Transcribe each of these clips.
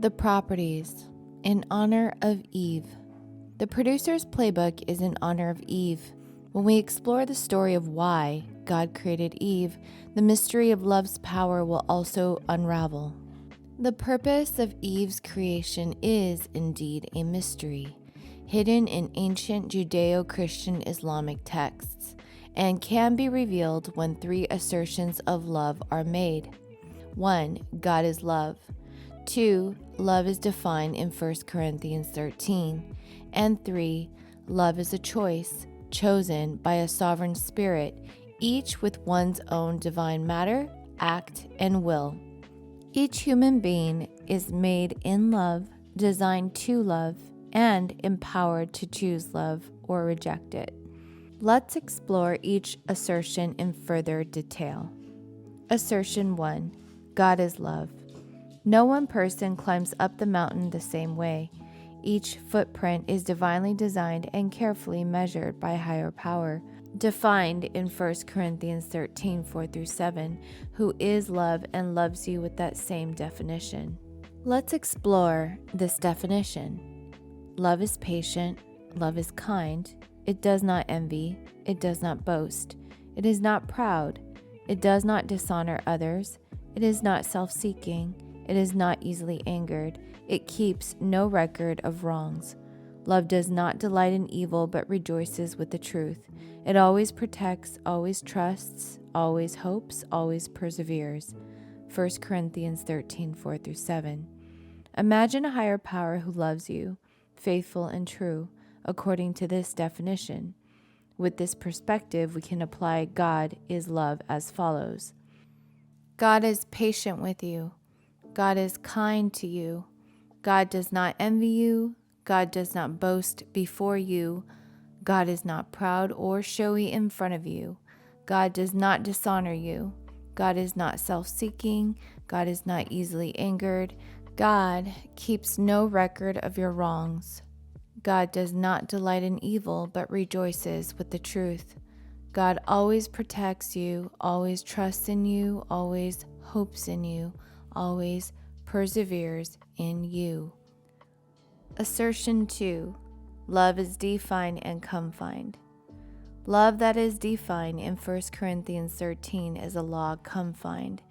The properties in honor of Eve. The producer's playbook is in honor of Eve. When we explore the story of why God created Eve, the mystery of love's power will also unravel. The purpose of Eve's creation is indeed a mystery, hidden in ancient Judeo-Christian Islamic texts, and can be revealed when three assertions of love are made. 1. God is love. 2. Love is defined in 1 Corinthians 13. And 3. Love is a choice, chosen by a sovereign spirit, each with one's own divine matter, act, and will. Each human being is made in love, designed to love, and empowered to choose love or reject it. Let's explore each assertion in further detail. Assertion 1. God is love. No one person climbs up the mountain the same way. Each footprint is divinely designed and carefully measured by a higher power, defined in 1 Corinthians 13, 4-7, who is love and loves you with that same definition. Let's explore this definition. Love is patient, love is kind, it does not envy, it does not boast, it is not proud, it does not dishonor others, it is not self-seeking, it is not easily angered. It keeps no record of wrongs. Love does not delight in evil, but rejoices with the truth. It always protects, always trusts, always hopes, always perseveres. 1 Corinthians 13, 4-7. Imagine a higher power who loves you, faithful and true, according to this definition. With this perspective, we can apply God is love as follows. God is patient with you. God is kind to you. God does not envy you. God does not boast before you. God is not proud or showy in front of you. God does not dishonor you. God is not self-seeking. God is not easily angered. God keeps no record of your wrongs. God does not delight in evil, but rejoices with the truth. God always protects you, always trusts in you, always hopes in you, always perseveres in you. Assertion 2. Love is defined and confined. Love that is defined in 1 Corinthians 13 is a law confined,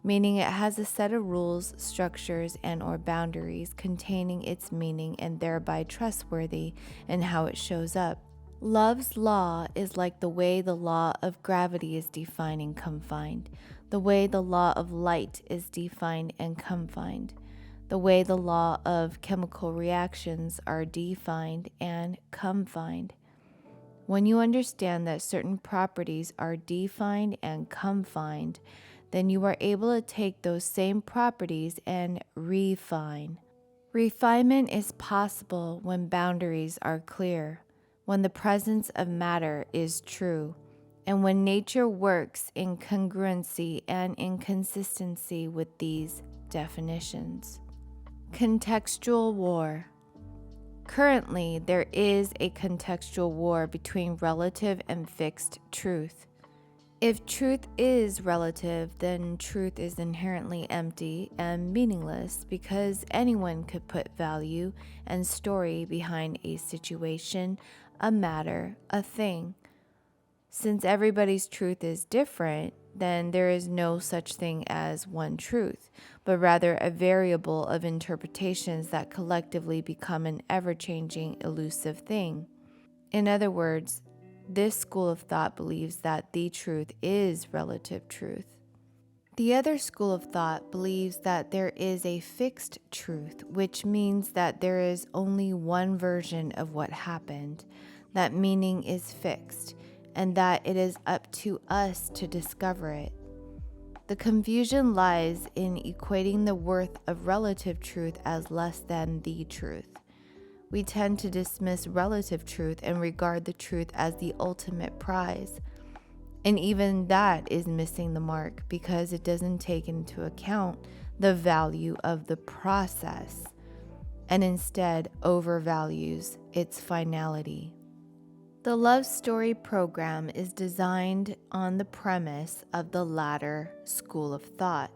meaning it has a set of rules, structures, and or boundaries containing its meaning and thereby trustworthy in how it shows up. Love's law is like the way the law of gravity is defined and confined, the way the law of light is defined and confined, the way the law of chemical reactions are defined and confined. When you understand that certain properties are defined and confined, then you are able to take those same properties and refine. Refinement is possible when boundaries are clear, when the presence of matter is true, and when nature works in congruency and in consistency with these definitions. Contextual war. Currently, there is a contextual war between relative and fixed truth. If truth is relative, then truth is inherently empty and meaningless because anyone could put value and story behind a situation, a matter, a thing. Since everybody's truth is different, then there is no such thing as one truth, but rather a variable of interpretations that collectively become an ever-changing, elusive thing. In other words, this school of thought believes that the truth is relative truth. The other school of thought believes that there is a fixed truth, which means that there is only one version of what happened. That meaning is fixed, and that it is up to us to discover it. The confusion lies in equating the worth of relative truth as less than the truth. We tend to dismiss relative truth and regard the truth as the ultimate prize. And even that is missing the mark because it doesn't take into account the value of the process and instead overvalues its finality. The Love Story program is designed on the premise of the latter school of thought,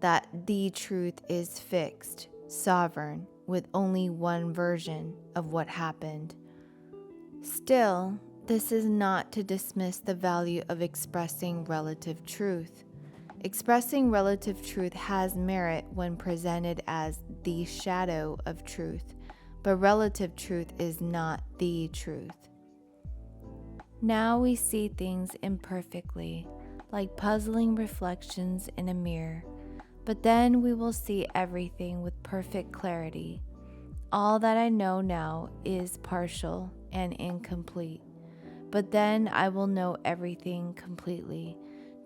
that the truth is fixed, sovereign, with only one version of what happened. Still, this is not to dismiss the value of expressing relative truth. Expressing relative truth has merit when presented as the shadow of truth, but relative truth is not the truth. Now we see things imperfectly, like puzzling reflections in a mirror, but then we will see everything with perfect clarity. All that I know now is partial and incomplete, but then I will know everything completely,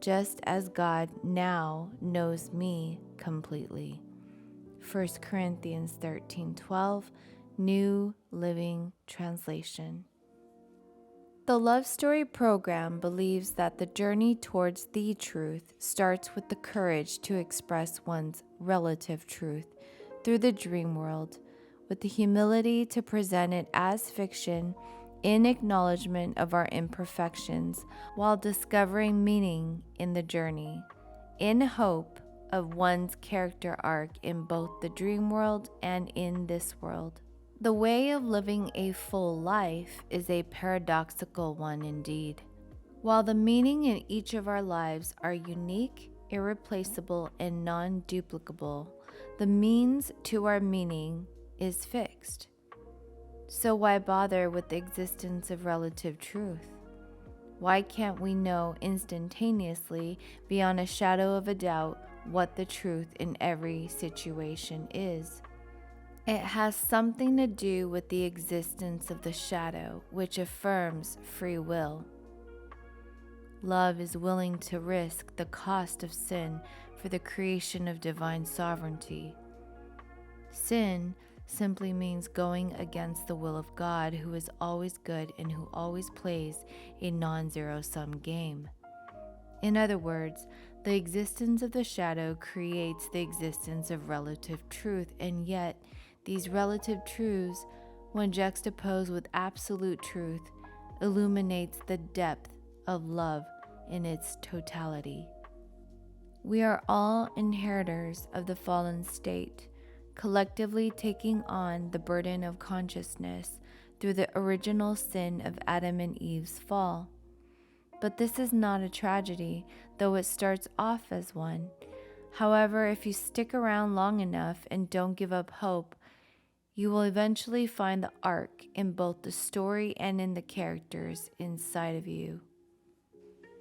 just as God now knows me completely. 1 Corinthians 13:12, New Living Translation. The Love Story program believes that the journey towards the truth starts with the courage to express one's relative truth through the dream world, with the humility to present it as fiction in acknowledgement of our imperfections while discovering meaning in the journey, in hope of one's character arc in both the dream world and in this world. The way of living a full life is a paradoxical one indeed. While the meaning in each of our lives are unique, irreplaceable, and non-duplicable, the means to our meaning is fixed. So why bother with the existence of relative truth? Why can't we know instantaneously, beyond a shadow of a doubt, what the truth in every situation is? It has something to do with the existence of the shadow, which affirms free will. Love is willing to risk the cost of sin for the creation of divine sovereignty. Sin simply means going against the will of God, who is always good and who always plays a non-zero-sum game. In other words, the existence of the shadow creates the existence of relative truth, and yet these relative truths, when juxtaposed with absolute truth, illuminates the depth of love in its totality. We are all inheritors of the fallen state, collectively taking on the burden of consciousness through the original sin of Adam and Eve's fall. But this is not a tragedy, though it starts off as one. However, if you stick around long enough and don't give up hope, you will eventually find the arc in both the story and in the characters inside of you.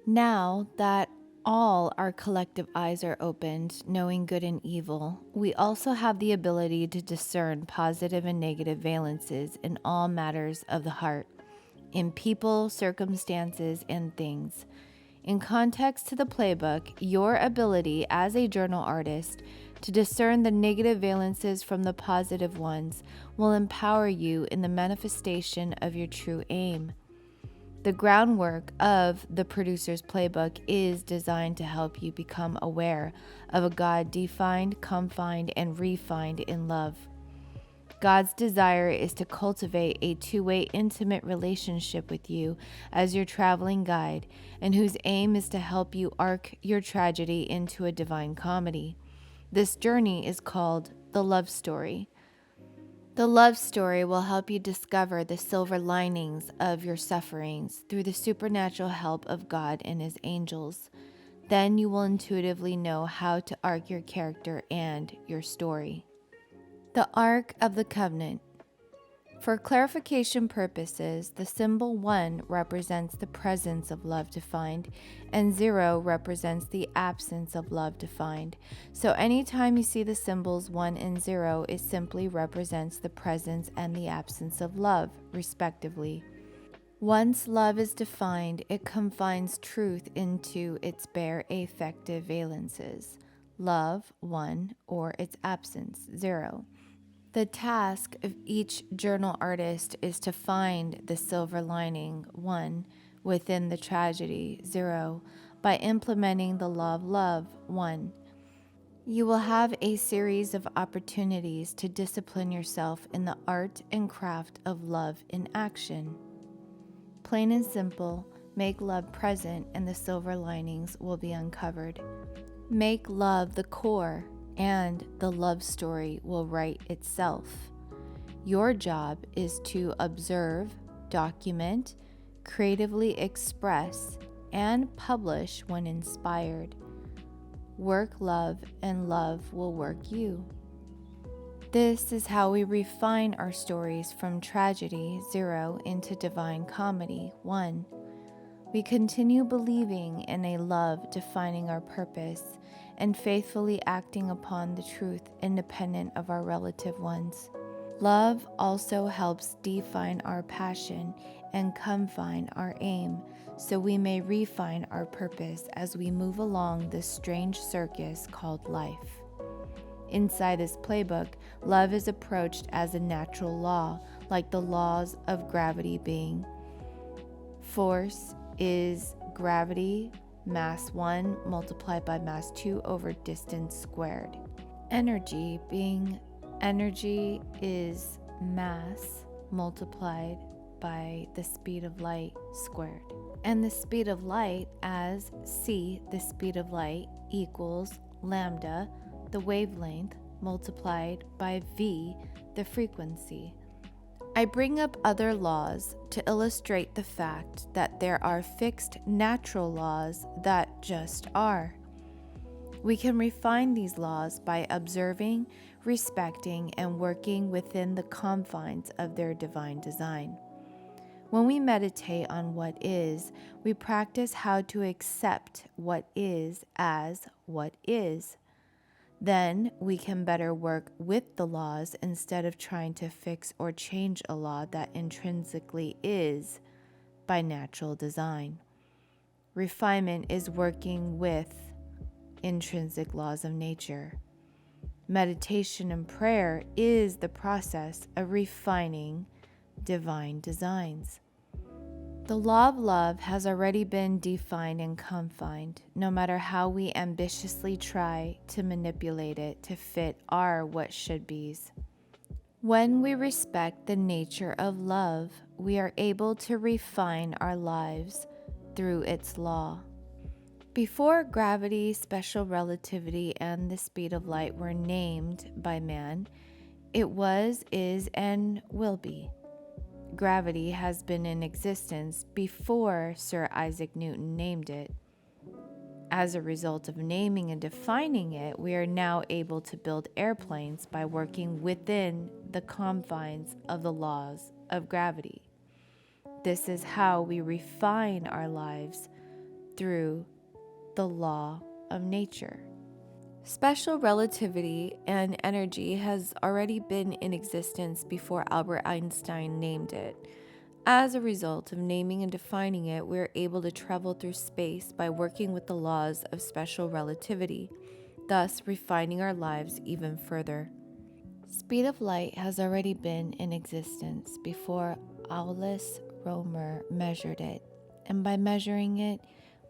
Now that all our collective eyes are opened, knowing good and evil, we also have the ability to discern positive and negative valences in all matters of the heart, in people, circumstances, and things. In context to the playbook, your ability as a journal artist to discern the negative valences from the positive ones will empower you in the manifestation of your true aim. The groundwork of the producer's playbook is designed to help you become aware of a God defined, confined, and refined in love. God's desire is to cultivate a two-way intimate relationship with you as your traveling guide, and whose aim is to help you arc your tragedy into a divine comedy. This journey is called the Love Story. The Love Story will help you discover the silver linings of your sufferings through the supernatural help of God and His angels. Then you will intuitively know how to arc your character and your story. The Ark of the Covenant. For clarification purposes, the symbol 1 represents the presence of love defined, and 0 represents the absence of love defined. So anytime you see the symbols 1 and 0, it simply represents the presence and the absence of love, respectively. Once love is defined, it confines truth into its bare affective valences. Love, 1, or its absence, 0. The task of each journal artist is to find the silver lining, 1, within the tragedy, 0, by implementing the law of love, 1. You will have a series of opportunities to discipline yourself in the art and craft of love in action. Plain and simple, make love present and the silver linings will be uncovered. Make love the core and the love story will write itself. Your job is to observe, document, creatively express, and publish when inspired. Work love, and love will work you. This is how we refine our stories from tragedy, 0, into divine comedy, 1. We continue believing in a love defining our purpose and faithfully acting upon the truth independent of our relative ones. Love also helps define our passion and confine our aim, so we may refine our purpose as we move along this strange circus called life. Inside this playbook, love is approached as a natural law, like the laws of gravity being. Force is gravity, mass 1 multiplied by mass 2 over distance squared. Energy being energy is mass multiplied by the speed of light squared. And the speed of light as c, the speed of light, equals lambda, the wavelength, multiplied by v, the frequency. I bring up other laws to illustrate the fact that there are fixed natural laws that just are. We can refine these laws by observing, respecting, and working within the confines of their divine design. When we meditate on what is, we practice how to accept what is as what is. Then we can better work with the laws instead of trying to fix or change a law that intrinsically is by natural design. Refinement is working with intrinsic laws of nature. Meditation and prayer is the process of refining divine designs. The law of love has already been defined and confined, no matter how we ambitiously try to manipulate it to fit our what should be's. When we respect the nature of love, we are able to refine our lives through its law. Before gravity, special relativity, and the speed of light were named by man, it was, is, and will be. Gravity has been in existence before Sir Isaac Newton named it. As a result of naming and defining it, we are now able to build airplanes by working within the confines of the laws of gravity. This is how we refine our lives through the law of nature. Special relativity and energy has already been in existence before Albert Einstein named it. As a result of naming and defining it, we are able to travel through space by working with the laws of special relativity, thus refining our lives even further. Speed of light has already been in existence before Aulis Romer measured it, and by measuring it,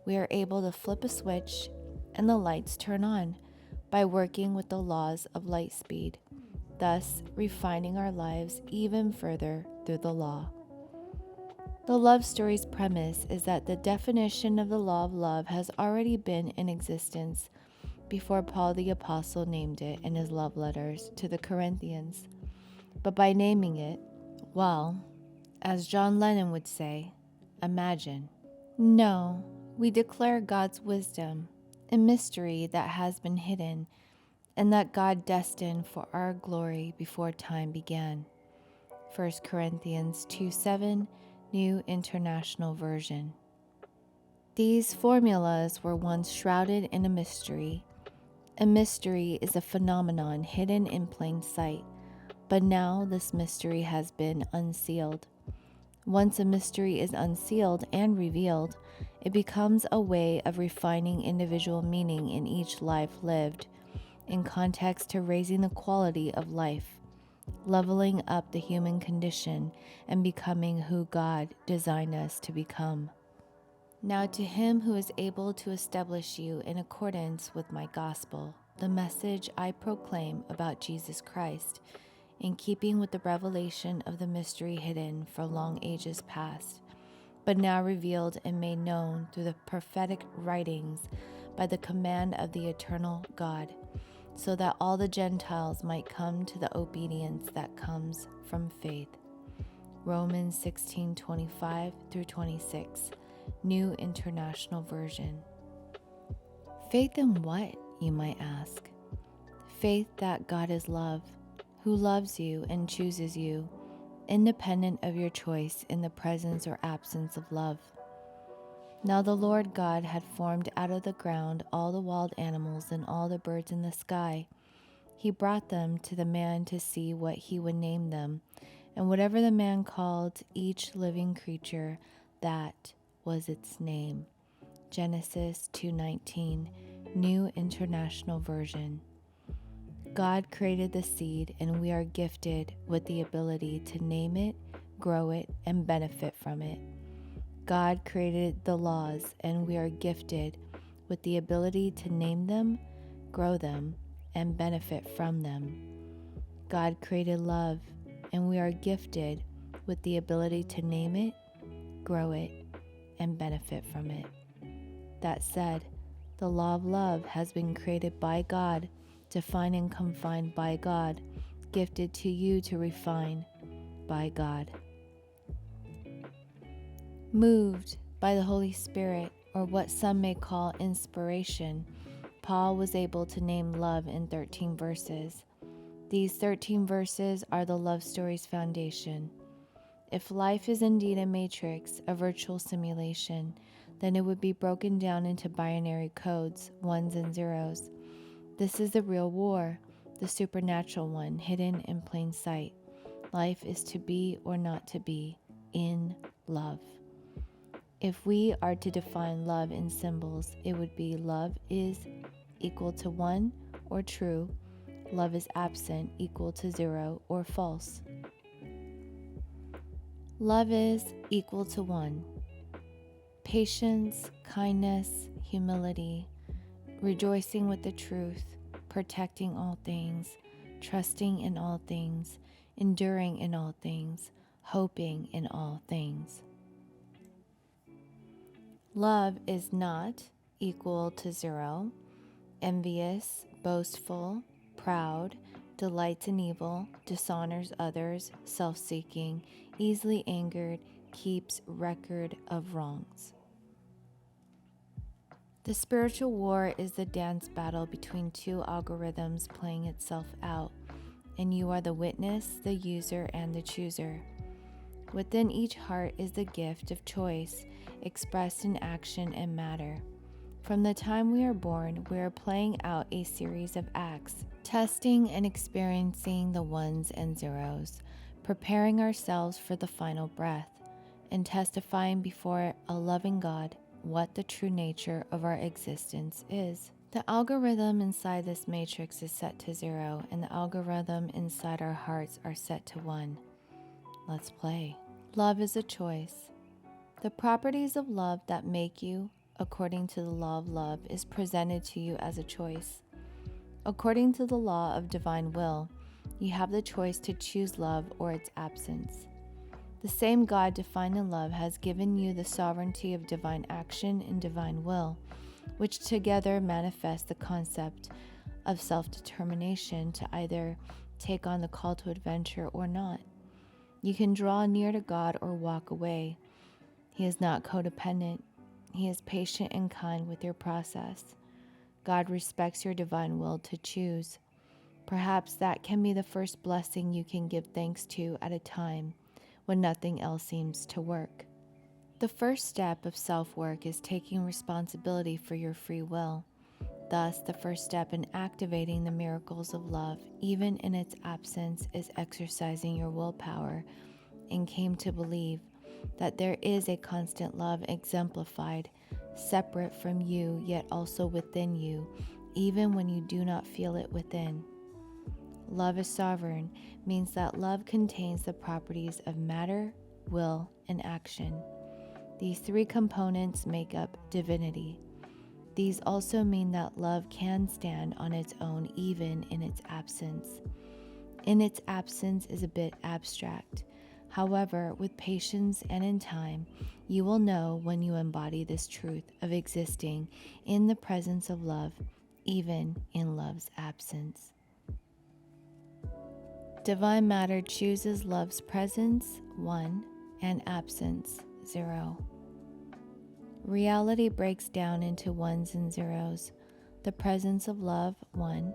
we are able to flip a switch and the lights turn on by working with the laws of light speed, thus refining our lives even further through the law. The love story's premise is that the definition of the law of love has already been in existence before Paul the Apostle named it in his love letters to the Corinthians. But by naming it, well, as John Lennon would say, imagine. No, we declare God's wisdom, a mystery that has been hidden, and that God destined for our glory before time began. 1 Corinthians 2:7, New International Version. These formulas were once shrouded in a mystery. A mystery is a phenomenon hidden in plain sight, but now this mystery has been unsealed. Once a mystery is unsealed and revealed, it becomes a way of refining individual meaning in each life lived, in context to raising the quality of life, leveling up the human condition, and becoming who God designed us to become. Now to him who is able to establish you in accordance with my gospel, the message I proclaim about Jesus Christ, in keeping with the revelation of the mystery hidden for long ages past, but now revealed and made known through the prophetic writings by the command of the eternal God, so that all the Gentiles might come to the obedience that comes from faith. Romans 16:25 through 26, New International Version. Faith in what, you might ask? Faith that God is love, who loves you and chooses you, independent of your choice in the presence or absence of love. Now the Lord God had formed out of the ground all the wild animals and all the birds in the sky. He brought them to the man to see what he would name them, and whatever the man called each living creature, that was its name. Genesis 2:19, New International Version. God created the seed, and we are gifted with the ability to name it, grow it, and benefit from it. God created the laws, and we are gifted with the ability to name them, grow them, and benefit from them. God created love, and we are gifted with the ability to name it, grow it, and benefit from it. That said, the law of love has been created by God, defined and confined by God, gifted to you to refine by God. Moved by the Holy Spirit, or what some may call inspiration, Paul was able to name love in 13 verses. These 13 verses are the love story's foundation. If life is indeed a matrix, a virtual simulation, then it would be broken down into binary codes, ones and zeros. This is the real war, the supernatural one, hidden in plain sight. Life is to be or not to be, in love. If we are to define love in symbols, it would be love is equal to 1 or true, love is absent equal to 0 or false. Love is equal to 1. Patience, kindness, humility, rejoicing with the truth, protecting all things, trusting in all things, enduring in all things, hoping in all things. Love is not equal to 0, envious, boastful, proud, delights in evil, dishonors others, self-seeking, easily angered, keeps record of wrongs. The spiritual war is the dance battle between two algorithms playing itself out, and you are the witness, the user, and the chooser. Within each heart is the gift of choice, expressed in action and matter. From the time we are born, we are playing out a series of acts, testing and experiencing the ones and zeros, preparing ourselves for the final breath, and testifying before a loving God what the true nature of our existence is. The algorithm inside this matrix is set to 0, and the algorithm inside our hearts are set to 1. Let's play. Love is a choice. The properties of love that make you, according to the law of love, is presented to you as a choice. According to the law of divine will, you have the choice to choose love or its absence. The same God defined in love has given you the sovereignty of divine action and divine will, which together manifest the concept of self-determination to either take on the call to adventure or not. You can draw near to God or walk away. He is not codependent. He is patient and kind with your process. God respects your divine will to choose. Perhaps that can be the first blessing you can give thanks to at a time when nothing else seems to work. The first step of self-work is taking responsibility for your free will. Thus, the first step in activating the miracles of love, even in its absence, is exercising your willpower, and came to believe that there is a constant love exemplified, separate from you, yet also within you, even when you do not feel it within. Love is sovereign means that love contains the properties of matter, will, and action. These three components make up divinity. These also mean that love can stand on its own even in its absence. In its absence is a bit abstract. However, with patience and in time, you will know when you embody this truth of existing in the presence of love even in love's absence. Divine matter chooses love's presence, 1, and absence, 0. Reality breaks down into ones and zeros, the presence of love, 1,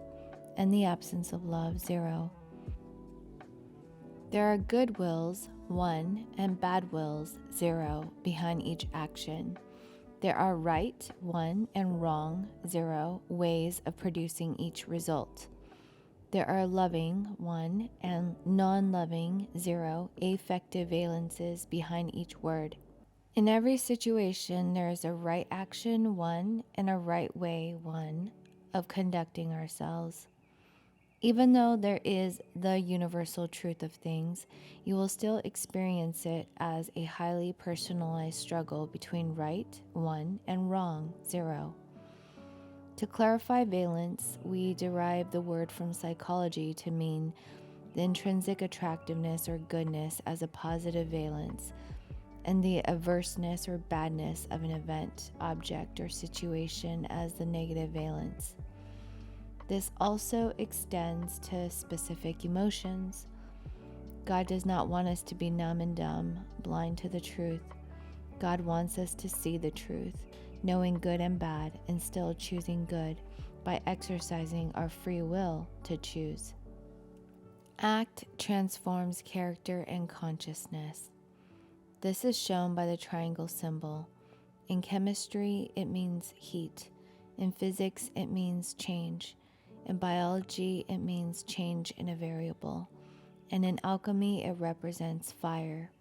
and the absence of love, 0. There are good wills, 1, and bad wills, 0, behind each action. There are right, 1, and wrong, 0, ways of producing each result. There are loving, 1, and non-loving, 0, affective valences behind each word. In every situation, there is a right action, 1, and a right way, 1, of conducting ourselves. Even though there is the universal truth of things, you will still experience it as a highly personalized struggle between right, 1, and wrong, 0. To clarify valence, we derive the word from psychology to mean the intrinsic attractiveness or goodness as a positive valence, and the averseness or badness of an event, object, or situation as the negative valence. This also extends to specific emotions. God does not want us to be numb and dumb, blind to the truth. God wants us to see the truth, knowing good and bad, and still choosing good by exercising our free will to choose. Act transforms character and consciousness. This is shown by the triangle symbol. In chemistry, it means heat. In physics, it means change. In biology, it means change in a variable. And in alchemy, it represents fire.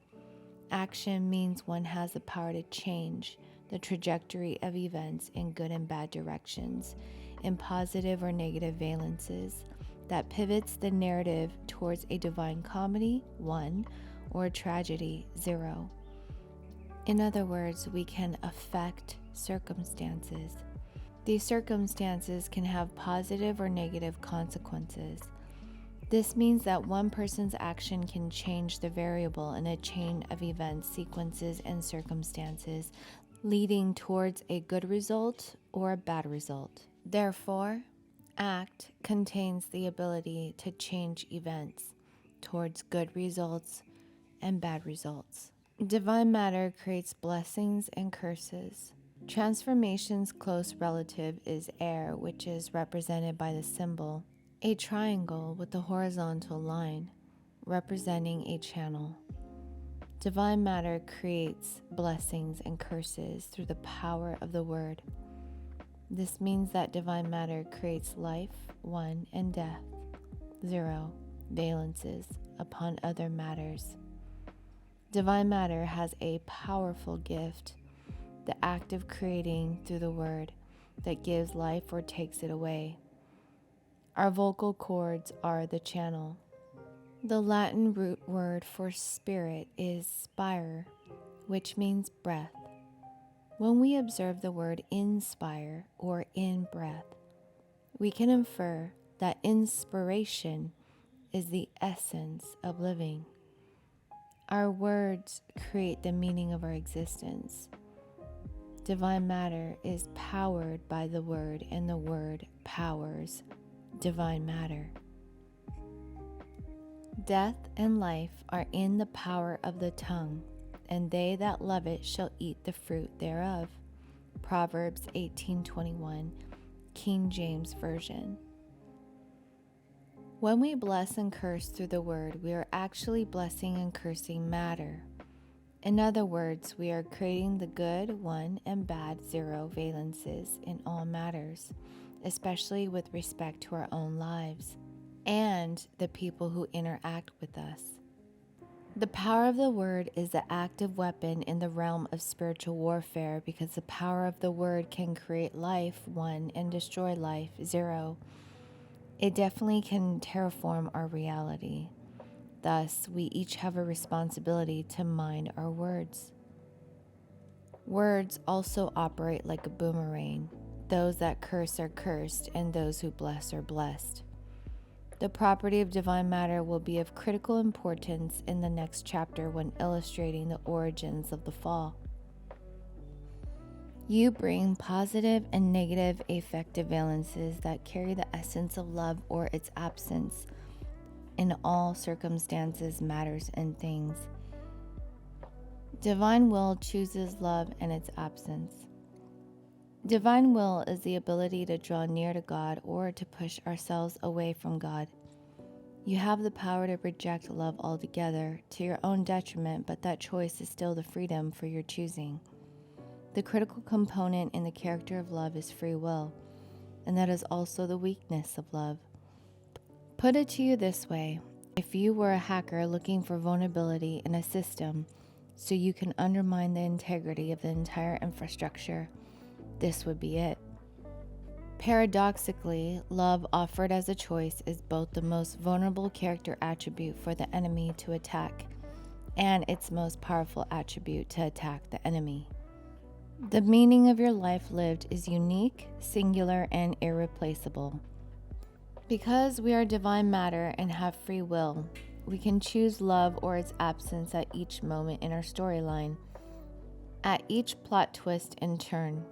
Action means one has the power to change the trajectory of events in good and bad directions, in positive or negative valences, that pivots the narrative towards a divine comedy, 1, or a tragedy, 0. In other words, we can affect circumstances. These circumstances can have positive or negative consequences. This means that one person's action can change the variable in a chain of events, sequences, and circumstances, leading towards a good result or a bad result. Therefore, act contains the ability to change events towards good results and bad results. Divine matter creates blessings and curses. Transformation's close relative is air, which is represented by the symbol, a triangle with a horizontal line, representing a channel. Divine matter creates blessings and curses through the power of the word. This means that divine matter creates life, 1, and death, 0, valences upon other matters. Divine matter has a powerful gift, the act of creating through the word that gives life or takes it away. Our vocal cords are the channel. The Latin root word for spirit is spire, which means breath. When we observe the word inspire or in breath, we can infer that inspiration is the essence of living. Our words create the meaning of our existence. Divine matter is powered by the word, and the word powers divine matter. Death and life are in the power of the tongue, and they that love it shall eat the fruit thereof. Proverbs 18:21, King James Version. When we bless and curse through the word, we are actually blessing and cursing matter. In other words, we are creating the good, 1, and bad, 0 valences in all matters, especially with respect to our own lives and the people who interact with us. The power of the word is the active weapon in the realm of spiritual warfare, because the power of the word can create life, 1, and destroy life, 0. It definitely can terraform our reality. Thus, we each have a responsibility to mind our words. Words also operate like a boomerang. Those that curse are cursed, and those who bless are blessed. The property of divine matter will be of critical importance in the next chapter when illustrating the origins of the fall. You bring positive and negative affective valences that carry the essence of love or its absence in all circumstances, matters, and things. Divine will chooses love and its absence. Divine will is the ability to draw near to God or to push ourselves away from God. You have the power to reject love altogether to your own detriment, but that choice is still the freedom for your choosing. The critical component in the character of love is free will, and that is also the weakness of love. Put it to you this way: if you were a hacker looking for vulnerability in a system so you can undermine the integrity of the entire infrastructure, this would be it. Paradoxically, love offered as a choice is both the most vulnerable character attribute for the enemy to attack and its most powerful attribute to attack the enemy. The meaning of your life lived is unique, singular, and irreplaceable. Because we are divine matter and have free will, we can choose love or its absence at each moment in our storyline, at each plot twist and turn,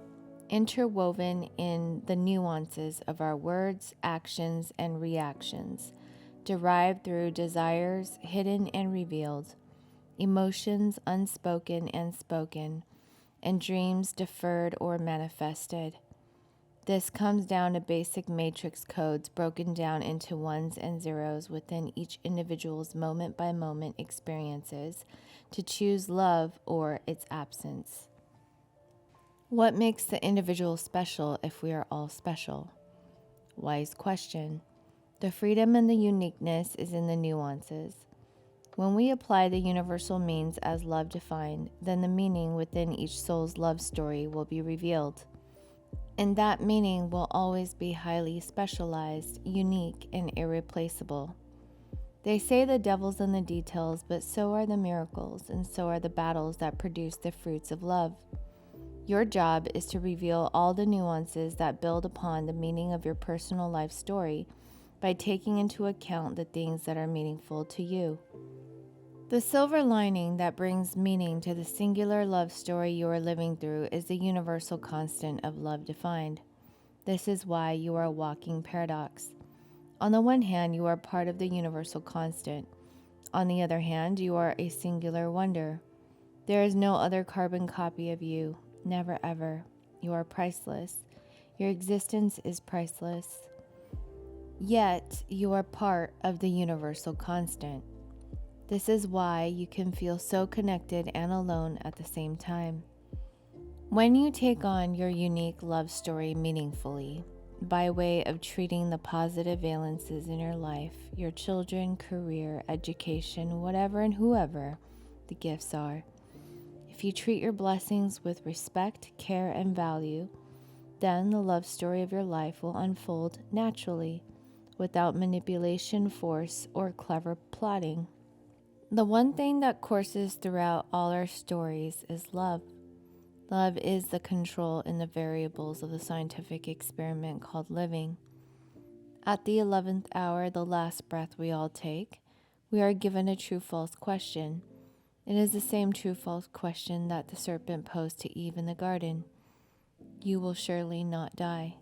interwoven in the nuances of our words, actions, and reactions, derived through desires hidden and revealed, emotions unspoken and spoken, and dreams deferred or manifested. This comes down to basic matrix codes broken down into ones and zeros within each individual's moment-by-moment experiences to choose love or its absence. What makes the individual special if we are all special? Wise question. The freedom and the uniqueness is in the nuances. When we apply the universal means as love defined, then the meaning within each soul's love story will be revealed. And that meaning will always be highly specialized, unique, and irreplaceable. They say the devil's in the details, but so are the miracles, and so are the battles that produce the fruits of love. Your job is to reveal all the nuances that build upon the meaning of your personal life story by taking into account the things that are meaningful to you. The silver lining that brings meaning to the singular love story you are living through is the universal constant of love defined. This is why you are a walking paradox. On the one hand, you are part of the universal constant. On the other hand, you are a singular wonder. There is no other carbon copy of you. Never ever. You are priceless. Your existence is priceless. Yet, you are part of the universal constant. This is why you can feel so connected and alone at the same time. When you take on your unique love story meaningfully, by way of treating the positive valences in your life, your children, career, education, whatever and whoever the gifts are, if you treat your blessings with respect, care, and value, then the love story of your life will unfold naturally, without manipulation, force, or clever plotting. The one thing that courses throughout all our stories is love. Love is the control in the variables of the scientific experiment called living. At the 11th hour, the last breath we all take, we are given a true-false question. It is the same true-false question that the serpent posed to Eve in the garden. You will surely not die.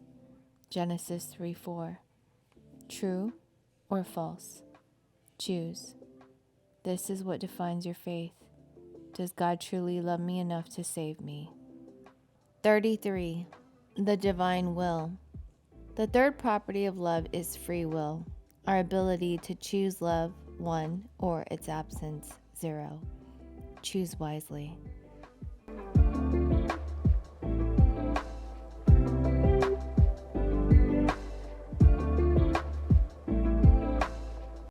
Genesis 3:4. True or false? Choose. This is what defines your faith. Does God truly love me enough to save me? 33. The divine will. The third property of love is free will, our ability to choose love, 1, or its absence, 0. Choose wisely.